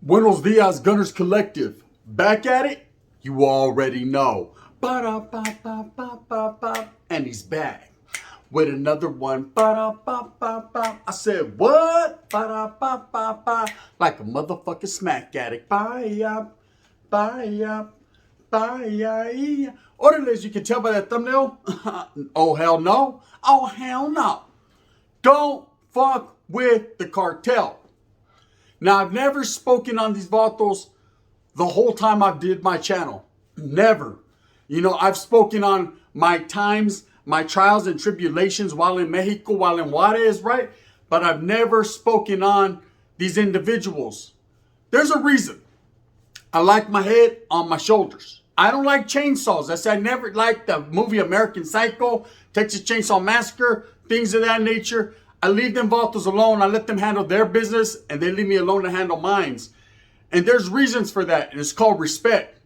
Buenos Dias, Gunners Collective. Back at it? You already know. Ba-da-ba-ba-ba-ba-ba. And he's back with another one. Ba-da-ba-ba-ba. I said, what? Ba-da-ba-ba-ba. Like a motherfucking smack addict. Bye-ya, bye-ya, bye-ya. Orderly, as you can tell by that thumbnail. Oh, hell no. Oh, hell no. Don't fuck with the cartel. Now, I've never spoken on these vatos the whole time I've did my channel. Never. You know, I've spoken on my times, my trials and tribulations while in Mexico, while in Juarez, right? But I've never spoken on these individuals. There's a reason. I like my head on my shoulders. I don't like chainsaws. I never liked the movie American Psycho, Texas Chainsaw Massacre, things of that nature. I leave them vatos alone. I let them handle their business and they leave me alone to handle mine. And there's reasons for that. And it's called respect.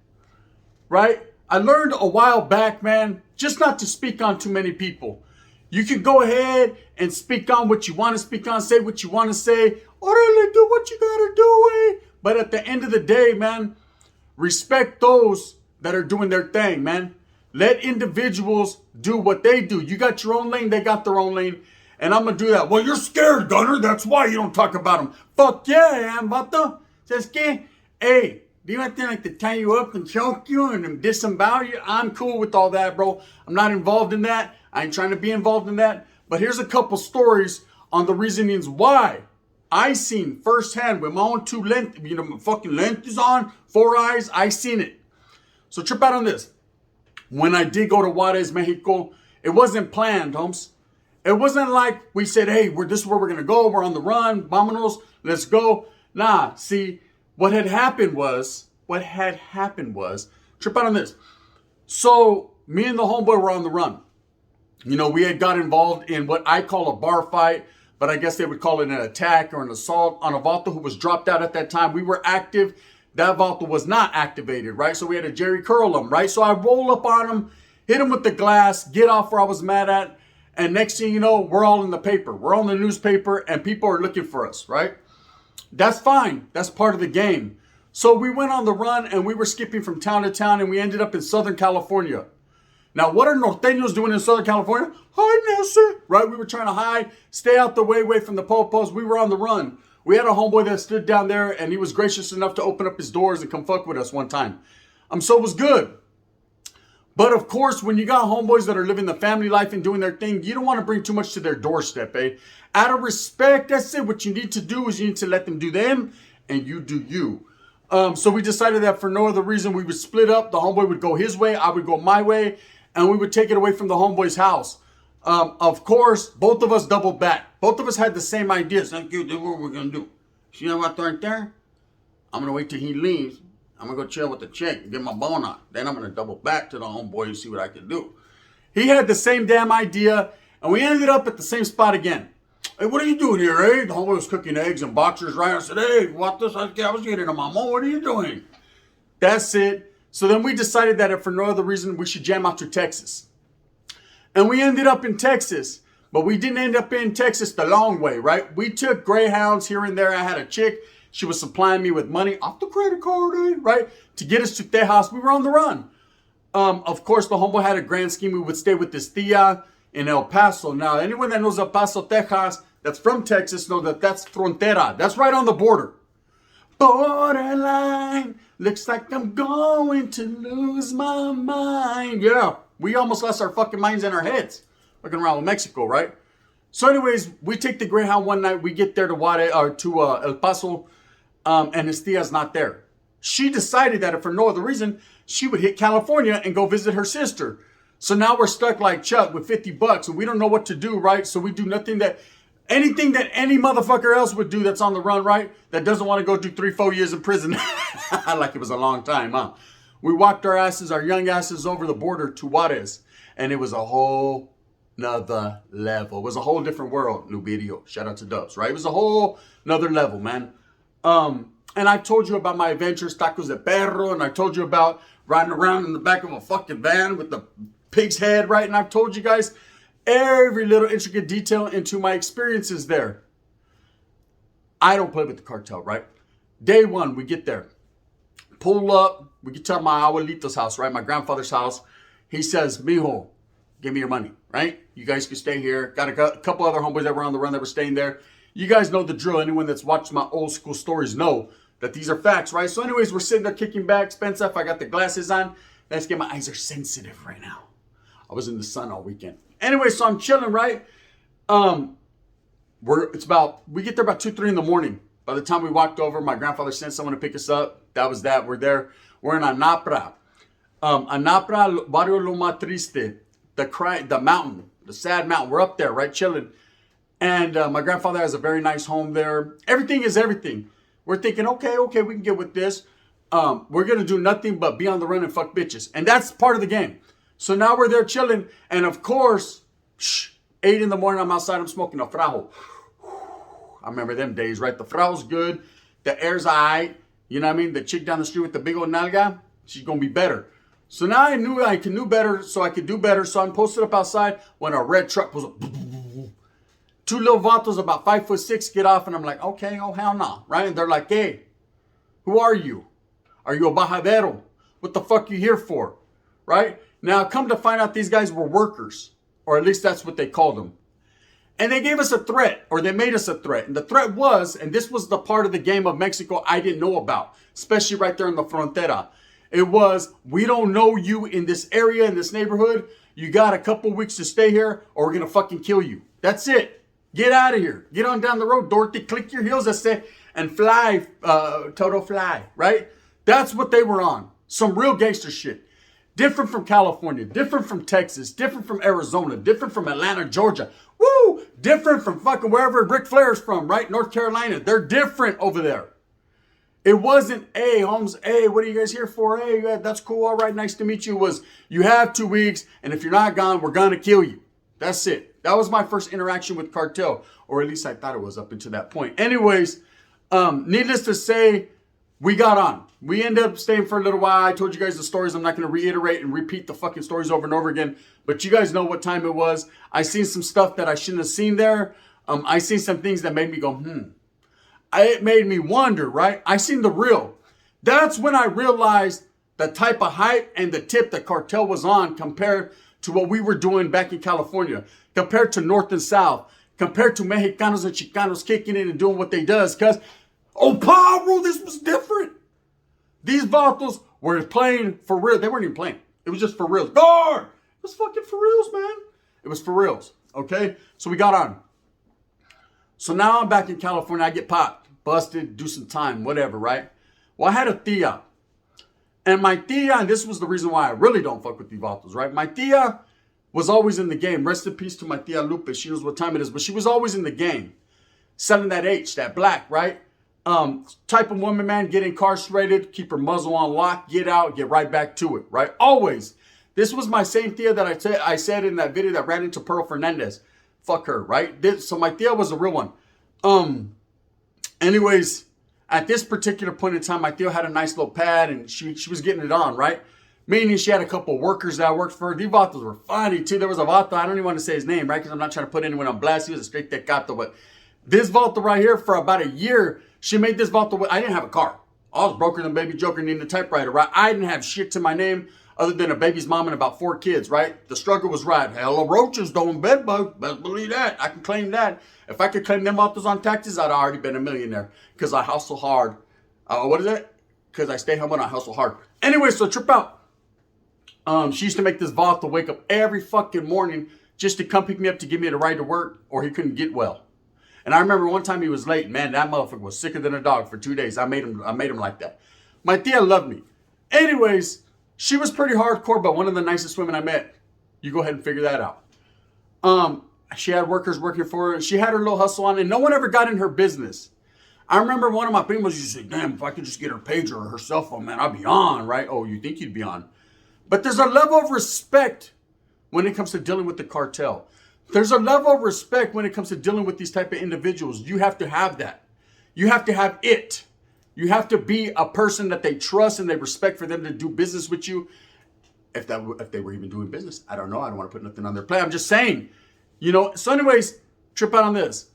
Right? I learned a while back, man, just not to speak on too many people. You can go ahead and speak on what you want to speak on, say what you want to say. Orderly, do what you gotta do, eh? But at the end of the day, man, respect those that are doing their thing, man. Let individuals do what they do. You got your own lane, they got their own lane. And I'm going to do that. Well, you're scared, Gunner. That's why you don't talk about them. Fuck yeah, I am, vato. ¿Sabes qué? Hey, do you want them like to tie you up and choke you and disembowel you? I'm cool with all that, bro. I'm not involved in that. I ain't trying to be involved in that. But here's a couple stories on the reasonings why. I seen firsthand with my own two lenses, my fucking lenses on, 4 eyes. I seen it. So trip out on this. When I did go to Juarez, Mexico, it wasn't planned, homes. It wasn't like we said, hey, this is where we're going to go. We're on the run. Vámonos. Let's go. Nah, see, what had happened was, trip out on this. So me and the homeboy were on the run. You know, we had got involved in what I call a bar fight, but I guess they would call it an attack or an assault on a vato who was dropped out at that time. We were active. That vato was not activated, right? So we had to Jerry curl him, right? So I roll up on him, hit him with the glass, get off where I was mad at. And next thing you know, we're all in the paper. We're on the newspaper and people are looking for us, right? That's fine. That's part of the game. So we went on the run and we were skipping from town to town and we ended up in Southern California. Now, what are norteños doing in Southern California? Hide, Nelson, right? We were trying to hide, stay out the way from the popos. We were on the run. We had a homeboy that stood down there and he was gracious enough to open up his doors and come fuck with us one time. So it was good. But of course, when you got homeboys that are living the family life and doing their thing, you don't want to bring too much to their doorstep, eh? Out of respect, that's it. What you need to do is you need to let them do them and you do you. So we decided that for no other reason, we would split up. The homeboy would go his way, I would go my way, and we would take it away from the homeboy's house. Of course, both of us doubled back. Both of us had the same ideas. Thank you, this is what we're going to do. See that right there? I'm going to wait till he leaves. I'm going to go chill with the chick and get my bone on. Then I'm going to double back to the homeboy and see what I can do. He had the same damn idea, and we ended up at the same spot again. Hey, what are you doing here, eh? The homeboy was cooking eggs and boxers, right? I said, hey, what this? I was getting to my mom. What are you doing? That's it. So then we decided that if for no other reason, we should jam out to Texas. And we ended up in Texas. But we didn't end up in Texas the long way, right? We took Greyhounds here and there. I had a chick. She was supplying me with money off the credit card, right? To get us to Tejas. We were on the run. Of course, the homeboy had a grand scheme. We would stay with this tia in El Paso. Now, anyone that knows El Paso, Texas, that's from Texas, know that that's frontera. That's right on the border. Borderline. Looks like I'm going to lose my mind. Yeah, we almost lost our fucking minds and our heads. Looking around with Mexico, right? So anyways, we take the Greyhound one night. We get there to Juarez, or to El Paso. And his tia's not there. She decided that if for no other reason, she would hit California and go visit her sister. So now we're stuck like Chuck with $50 and we don't know what to do, right? So we do anything that any motherfucker else would do that's on the run, right? That doesn't want to go do 3-4 years in prison. Like it was a long time, huh? We walked our young asses over the border to Juarez. And it was a whole nother level. It was a whole different world. New video. Shout out to Dubs, right? It was a whole nother level, man. And I told you about my adventures, tacos de perro, and I told you about riding around in the back of a fucking van with the pig's head, right? And I've told you guys every little intricate detail into my experiences there. I don't play with the cartel, right? Day one, we get there. Pull up. We get to my abuelito's house, right? My grandfather's house. He says, mijo, give me your money, right? You guys can stay here. Got a couple other homeboys that were on the run that were staying there. You guys know the drill. Anyone that's watched my old school stories know that these are facts, right? So anyways, we're sitting there kicking back. Spencer, I got the glasses on. Let's get my eyes are sensitive right now. I was in the sun all weekend. Anyway, so I'm chilling, right? We get there about 2, 3 in the morning. By the time we walked over, my grandfather sent someone to pick us up. That was that. We're there. We're in Anapra. Anapra, Barrio Loma Triste, the mountain, the sad mountain. We're up there, right, chilling. And my grandfather has a very nice home there. Everything is everything. We're thinking, okay, we can get with this. We're going to do nothing but be on the run and fuck bitches. And that's part of the game. So now we're there chilling. And of course, 8 in the morning, I'm outside, I'm smoking a frajo. I remember them days, right? The frajo's good. The air's all right. You know what I mean? The chick down the street with the big old nalga, she's going to be better. So now I knew I could do better, so I could do better. So I'm posted up outside when a red truck pulls up. 2 little vatos about 5'6" get off, and I'm like, okay, oh hell no, right? And they're like, hey, who are you? Are you a bajadero? What the fuck you here for? Right? Now, come to find out these guys were workers, or at least that's what they called them. And they gave us a threat, or they made us a threat. And the threat was, and this was the part of the game of Mexico I didn't know about, especially right there in the frontera. It was, we don't know you in this area, in this neighborhood. You got a couple weeks to stay here, or we're going to fucking kill you. That's it. Get out of here. Get on down the road, Dorothy. Click your heels, I say, and fly, Toto fly, right? That's what they were on. Some real gangster shit. Different from California, different from Texas, different from Arizona, different from Atlanta, Georgia. Woo! Different from fucking wherever Ric Flair's from, right? North Carolina. They're different over there. It wasn't, hey, Holmes, hey, what are you guys here for? Hey, that's cool. All right, nice to meet you. It was, you have 2 weeks, and if you're not gone, we're going to kill you. That's it. That was my first interaction with Cartel, or at least I thought it was up until that point. Anyways, needless to say, we got on. We ended up staying for a little while. I told you guys the stories. I'm not going to reiterate and repeat the fucking stories over and over again, but you guys know what time it was. I seen some stuff that I shouldn't have seen there. I seen some things that made me go, It made me wonder, right? I seen the real. That's when I realized the type of hype and the tip that Cartel was on compared to what we were doing back in California, compared to North and South, compared to Mexicanos and Chicanos kicking in and doing what they does. Because, oh, Pablo, this was different. These vatos were playing for real. They weren't even playing. It was just for reals. Guard! It was fucking for reals, man. It was for reals, okay? So we got on. So now I'm back in California. I get popped, busted, do some time, whatever, right? Well, I had a tia. And my tia, and this was the reason why I really don't fuck with these vatos, right? My tia was always in the game. Rest in peace to my tia Lupe. She knows what time it is, but she was always in the game. Selling that H, that black, right? Type of woman, man, get incarcerated, keep her muzzle on lock, get out, get right back to it, right? Always. This was my same tia that I said in that video that ran into Pearl Fernandez. Fuck her, right? So my tia was a real one. Anyways, at this particular point in time, my tia had a nice little pad and she was getting it on, right? Meaning she had a couple of workers that worked for her. These vatos were funny too. There was a vato, I don't even want to say his name, right? Because I'm not trying to put anyone on blast. He was a straight tecato. But this vato right here, for about a year, she made this vato. I didn't have a car. I was broker than Baby Joker needing a typewriter, right? I didn't have shit to my name other than a baby's mom and about 4 kids, right? The struggle was right. Hella roaches, don't bed bug. Best believe that. I can claim that. If I could claim them vatos on taxes, I'd already been a millionaire. Because I hustle hard. What is it? Because I stay humble and I hustle hard. Anyway, so trip out. She used to make this vato wake up every fucking morning just to come pick me up to give me the ride to work, or he couldn't get well. And I remember one time he was late. Man, that motherfucker was sicker than a dog for 2 days. I made him like that. My tia loved me. Anyways, she was pretty hardcore, but one of the nicest women I met. You go ahead and figure that out. She had workers working for her. She had her little hustle on, and no one ever got in her business. I remember one of my primos used to say, damn, if I could just get her pager or her cell phone, man, I'd be on, right? Oh, you think you'd be on. But there's a level of respect when it comes to dealing with the cartel. There's a level of respect when it comes to dealing with these type of individuals. You have to have that. You have to have it. You have to be a person that they trust and they respect for them to do business with you. If they were even doing business, I don't know. I don't want to put nothing on their plate. I'm just saying, So anyways, trip out on this.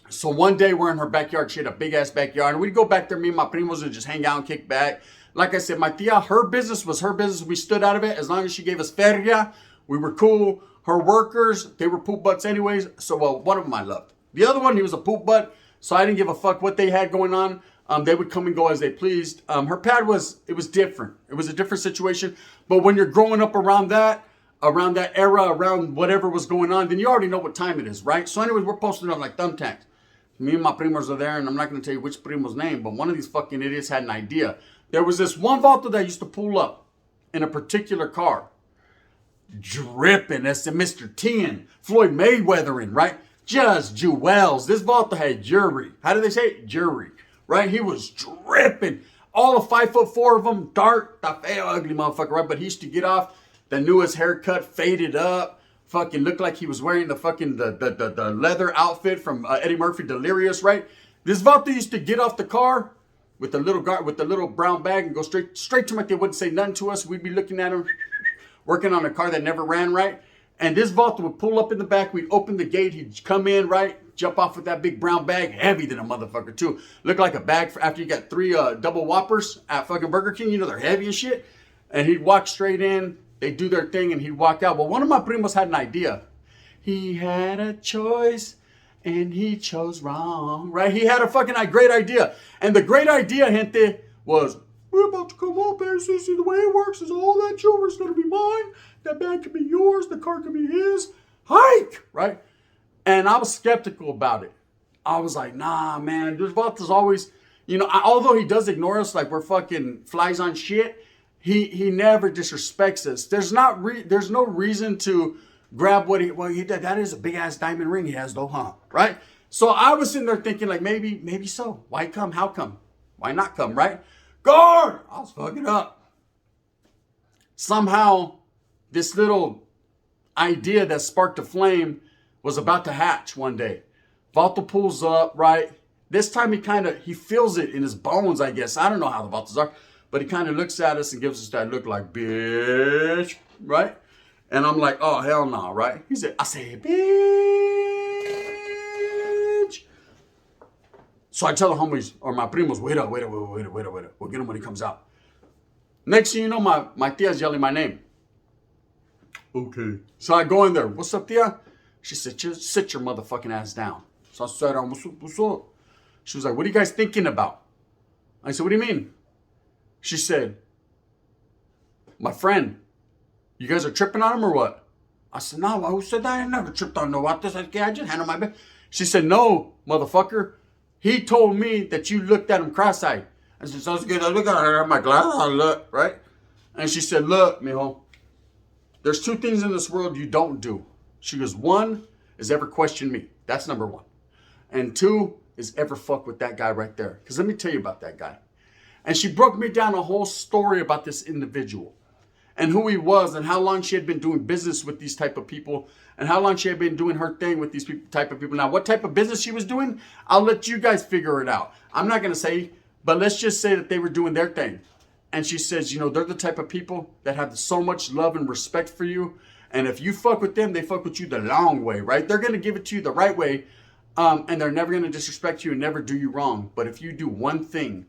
So one day we're in her backyard. She had a big ass backyard, and we'd go back there. Me and my primos would just hang out and kick back. Like I said, my tia, her business was her business. We stood out of it as long as she gave us feria. We were cool. Her workers, they were poop butts anyways. So, one of them I loved. The other one, he was a poop butt. So I didn't give a fuck what they had going on. They would come and go as they pleased. Her pad was different. It was a different situation. But when you're growing up around that era, around whatever was going on, then you already know what time it is, right? So anyways, we're posting up like thumbtacks. Me and my primos are there, and I'm not going to tell you which primo's name, but one of these fucking idiots had an idea. There was this one vato that used to pull up in a particular car. Dripping, that's the Mr. 10, Floyd Mayweathering, right? Just jewels. This vato had jewelry. How do they say it? Jewelry, right? He was dripping. All of 5'4" of them, dark, the feo, ugly motherfucker, right? But he used to get off the newest haircut, faded up, fucking looked like he was wearing the leather outfit from Eddie Murphy Delirious, right? This vato used to get off the car with the little brown bag and go straight to my kid. Wouldn't say nothing to us. We'd be looking at him, working on a car that never ran, right? And this vato would pull up in the back. We'd open the gate. He'd come in, right? Jump off with that big brown bag, heavy than a motherfucker too. Looked like a bag for after you got 3 double Whoppers at fucking Burger King. They're heavy as shit. And he'd walk straight in. They'd do their thing and he'd walk out. Well, one of my primos had an idea. He had a choice and he chose wrong, right? He had a great idea. And the great idea, gente, was we're about to come up and see the way it works is all that jewelry's going to be mine. That bag could be yours. The car could be his. Hike, right? And I was skeptical about it. I was like, nah, man. This Vatos always, although he does ignore us like we're fucking flies on shit, he never disrespects us. There's no reason to grab what he did. That is a big ass diamond ring he has though, huh? Right? So I was sitting there thinking like maybe so. Why come? How come? Why not come, right? Guard! I was fucking up. Somehow, this little idea that sparked a flame was about to hatch one day. Vato pulls up, right? This time he feels it in his bones, I guess. I don't know how the Vatos are. But he kind of looks at us and gives us that look like, bitch, right? And I'm like, oh, hell no, right? I say, bitch. So I tell the homies, or my primos, wait up. We'll get him when he comes out. Next thing you know, my tia's yelling my name. Okay. So I go in there. What's up, tia? She said, just sit your motherfucking ass down. So I sat down. What's up? She was like, what are you guys thinking about? I said, what do you mean? She said, my friend, you guys are tripping on him or what? I said, no, who said that? I never tripped on no what. I just handled my bed. She said, no, motherfucker. He told me that you looked at him cross-eyed. I said, sounds good. I look at her, my glass, I look, right? And she said, look, mijo, there's 2 things in this world you don't do. She goes, 1 is ever question me. That's number 1. And 2 is ever fuck with that guy right there. Because let me tell you about that guy. And she broke me down a whole story about this individual and who he was and how long she had been doing business with these type of people and how long she had been doing her thing with these type of people. Now, what type of business she was doing, I'll let you guys figure it out. I'm not going to say, but let's just say that they were doing their thing. And she says, they're the type of people that have so much love and respect for you. And if you fuck with them, they fuck with you the long way, right? They're going to give it to you the right way. And they're never going to disrespect you and never do you wrong. But if you do one thing,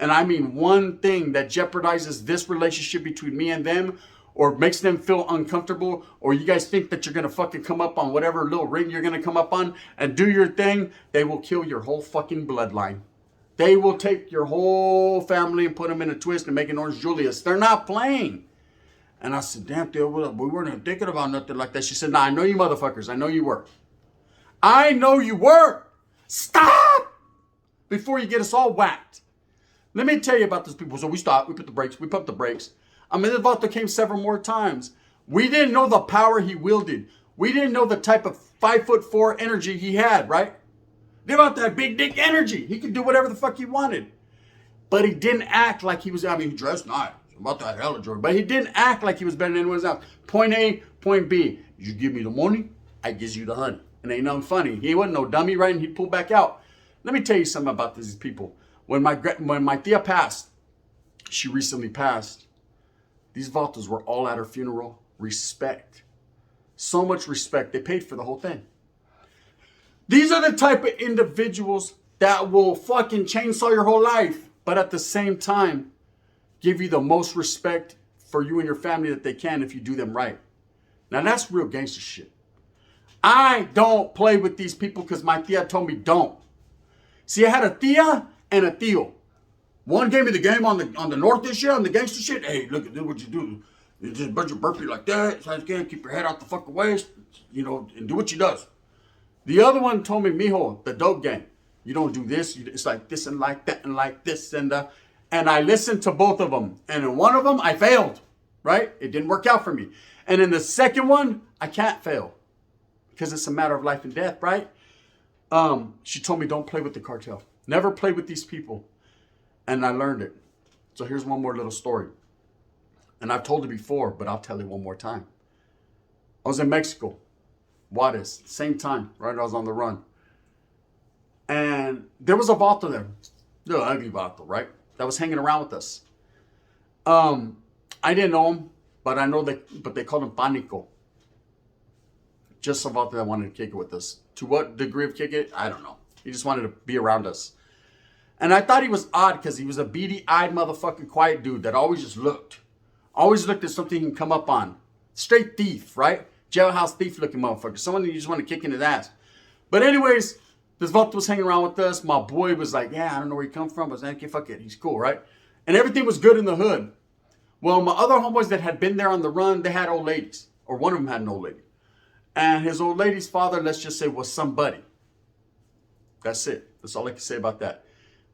and I mean one thing that jeopardizes this relationship between me and them or makes them feel uncomfortable or you guys think that you're going to fucking come up on whatever little ring you're going to come up on and do your thing, they will kill your whole fucking bloodline. They will take your whole family and put them in a twist and make an Orange Julius. They're not playing. And I said, damn, dude, we weren't thinking about nothing like that. She said, nah, I know you motherfuckers. I know you were. I know you were. Stop before you get us all whacked. Let me tell you about these people. So we stopped. We put the brakes. We pumped the brakes. This Vato came several more times. We didn't know the power he wielded. We didn't know the type of 5'4" energy he had, right? They about that big dick energy. He could do whatever the fuck he wanted. But he didn't act like he was, he dressed nice. About that hella jewelry. But he didn't act like he was better than anyone else. Point A, point B. Did you give me the money? I gives you the hun. And ain't nothing funny. He wasn't no dummy, right? And he'd pull back out. Let me tell you something about these people. When my tia passed, she recently passed, these vatos were all at her funeral. Respect. So much respect. They paid for the whole thing. These are the type of individuals that will fucking chainsaw your whole life, but at the same time, give you the most respect for you and your family that they can if you do them right. Now that's real gangster shit. I don't play with these people because my tia told me don't. See, I had a tia and a tío. One gave me the game on the north this year, on the gangster shit. Hey, look, do what you do. You just bunch of burpee like that. Sounds good. Keep your head out the fucking waist, and do what she does. The other one told me, mijo, the dope game. You don't do this. It's like this and like that and like this and that. And I listened to both of them. And in one of them, I failed, right? It didn't work out for me. And in the second one, I can't fail because it's a matter of life and death, right? She told me, don't play with the cartel. Never play with these people. And I learned it. So here's one more little story. And I've told it before, but I'll tell it one more time. I was in Mexico, Juarez, same time, right? I was on the run. And there was a vato there, the ugly vato, right? That was hanging around with us. I didn't know him, but I know but they called him Panico. Just a vato that wanted to kick it with us. To what degree of kick it? I don't know. He just wanted to be around us. And I thought he was odd because he was a beady-eyed motherfucking quiet dude that always just looked. Always looked at something he can come up on. Straight thief, right? Jailhouse thief looking motherfucker. Someone that you just want to kick in his ass. But anyways, this vato was hanging around with us. My boy was like, yeah, I don't know where he come from. But I was like, okay, fuck it. He's cool, right? And everything was good in the hood. Well, my other homeboys that had been there on the run, they had old ladies. Or one of them had an old lady. And his old lady's father, let's just say, was somebody. That's it. That's all I can say about that.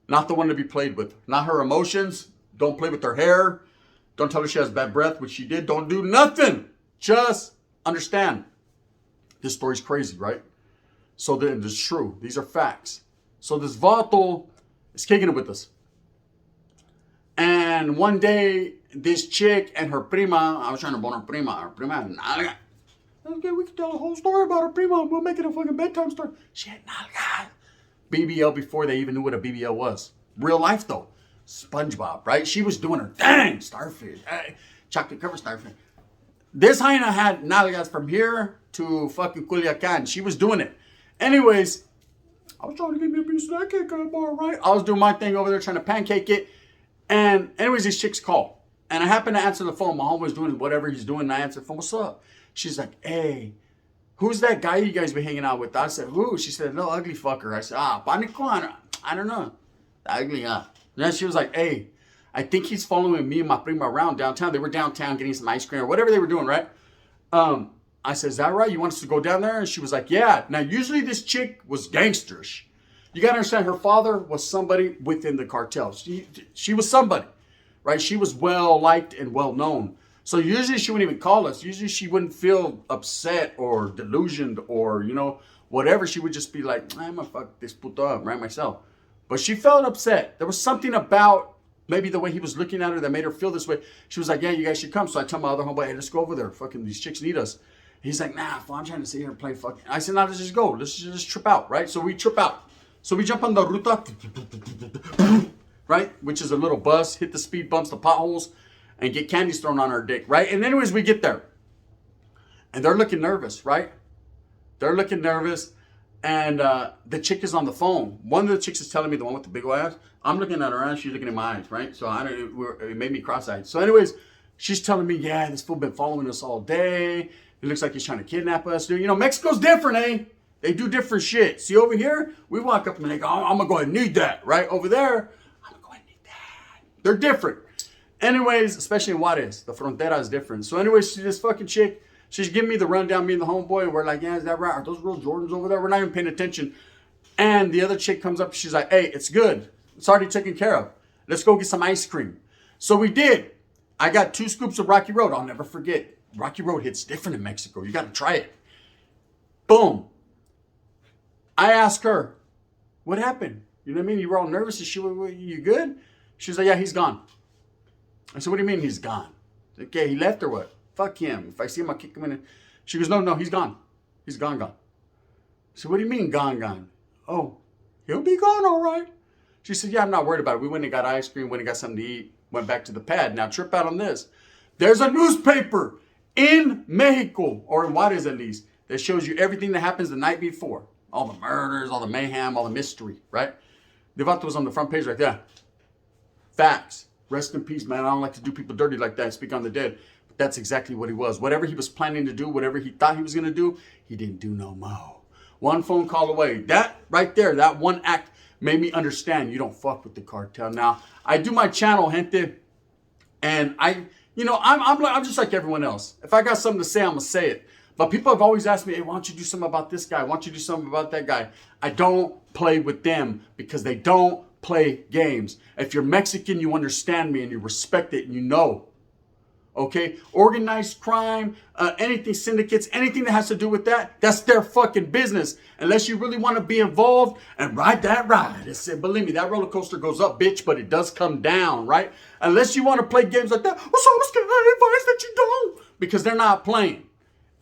Not the one to be played with. Not her emotions. Don't play with her hair. Don't tell her she has bad breath, which she did. Don't do nothing. Just understand. This story's crazy, right? So it's true. These are facts. So this vato is kicking it with us. And one day, this chick and her prima, I was trying to bone her prima. Her prima had nalga. Okay, we can tell a whole story about her prima. We'll make it a fucking bedtime story. She had nalga. BBL before they even knew what a BBL was. Real life, though. SpongeBob, right? She was doing her thing. Starfish. Hey, chocolate covered starfish. This hyena had nalgas from here to fucking Culiacan. She was doing it. Anyways, I was trying to get me a piece of that cake on the bar, right? I was doing my thing over there trying to pancake it. And anyways, these chicks call. And I happened to answer the phone. My homeboy's doing whatever he's doing. And I answered the phone. What's up? She's like, hey, who's that guy you guys been hanging out with? I said, who? She said, no, ugly fucker. I said, Panico. I don't know. The ugly guy. Then she was like, hey, I think he's following me and my prima around downtown. They were downtown getting some ice cream or whatever they were doing, right? I said, is that right? You want us to go down there? And she was like, yeah. Now, usually this chick was gangsterish. You got to understand, her father was somebody within the cartel. She was somebody, right? She was well-liked and well-known. So usually she wouldn't even call us. Usually she wouldn't feel upset or delusioned or, whatever. She would just be like, I'm going to fuck this puto up, right, myself. But she felt upset. There was something about maybe the way he was looking at her that made her feel this way. She was like, yeah, you guys should come. So I tell my other homeboy, hey, let's go over there. Fucking these chicks need us. He's like, nah, I'm trying to sit here and play fucking. I said, nah, let's just go. Let's just trip out, right? So we trip out. So we jump on the ruta, right? Which is a little bus, hit the speed bumps, the potholes, and get candies thrown on our dick, right? And anyways, we get there. And they're looking nervous, right? They're looking nervous. And the chick is on the phone. One of the chicks is telling me, the one with the big old ass. I'm looking at her ass. She's looking at my eyes, right? So it made me cross-eyed. So anyways, she's telling me, yeah, this fool been following us all day. It looks like he's trying to kidnap us, dude. Mexico's different, eh? They do different shit. See, over here, we walk up and they go, I'm going to go ahead and need that, right? Over there, I'm going to go ahead and need that. They're different. Anyways, especially in Juarez, the frontera is different. So anyways, this fucking chick, she's giving me the rundown, me and the homeboy, and we're like, yeah, is that right? Are those real Jordans over there? We're not even paying attention. And the other chick comes up, she's like, hey, it's good. It's already taken care of. Let's go get some ice cream. So we did. I got 2 scoops of Rocky Road. I'll never forget. Rocky Road hits different in Mexico. You got to try it. Boom. I asked her, what happened? You know what I mean? You were all nervous. Is she, you good? She was like, yeah, he's gone. I said, what do you mean he's gone? Okay, he left or what? Fuck him. If I see him, I'll kick him in. She goes, no, he's gone. He's gone. I said, what do you mean gone? Oh, he'll be gone all right. She said, yeah, I'm not worried about it. We went and got ice cream, went and got something to eat, went back to the pad. Now trip out on this. There's a newspaper in Mexico, or in Juarez at least, that shows you everything that happens the night before. All the murders, all the mayhem, all the mystery, right? The Vato was on the front page right there. Facts. Rest in peace, man. I don't like to do people dirty like that, speak on the dead. But that's exactly what he was. Whatever he was planning to do, whatever he thought he was going to do, he didn't do no more. One phone call away. That right there, that one act made me understand you don't fuck with the cartel. Now, I do my channel, gente, and I'm just like everyone else. If I got something to say, I'm going to say it. But people have always asked me, hey, why don't you do something about this guy? Why don't you do something about that guy? I don't play with them because they don't play games. If you're Mexican, you understand me and you respect it and you know. Okay? Organized crime, anything, syndicates, anything that has to do with that, that's their fucking business. Unless you really want to be involved and ride that ride. Believe me, that roller coaster goes up, bitch, but it does come down, right? Unless you want to play games like that, well, so I advise that you don't. Because they're not playing.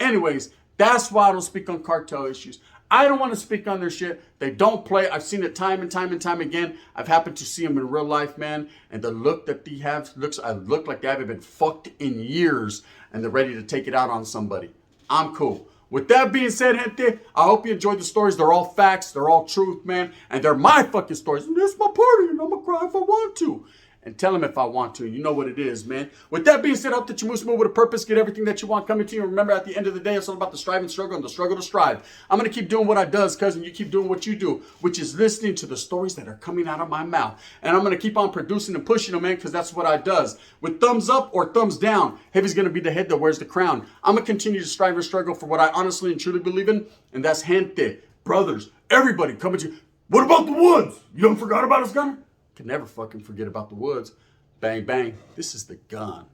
Anyways, that's why I don't speak on cartel issues. I don't want to speak on their shit. They don't play. I've seen it time and time again. I've happened to see them in real life, man. And the look that they have look like they haven't been fucked in years and they're ready to take it out on somebody. I'm cool. With that being said, gente, I hope you enjoyed the stories. They're all facts. They're all truth, man. And they're my fucking stories. And this is my party and I'm going to cry if I want to. And tell them if I want to. You know what it is, man. With that being said, I hope that you move with a purpose, get everything that you want coming to you. And remember, at the end of the day, it's all about the strive and struggle and the struggle to strive. I'm going to keep doing what I does, cousin. You keep doing what you do, which is listening to the stories that are coming out of my mouth. And I'm going to keep on producing and pushing them, man, because that's what I does. With thumbs up or thumbs down, Heavy's going to be the head that wears the crown. I'm going to continue to strive and struggle for what I honestly and truly believe in, and that's gente, brothers, everybody coming to you. What about the woods? You don't forgot about us, Gunner? Can never fucking forget about the woods. Bang, bang. This is the gun.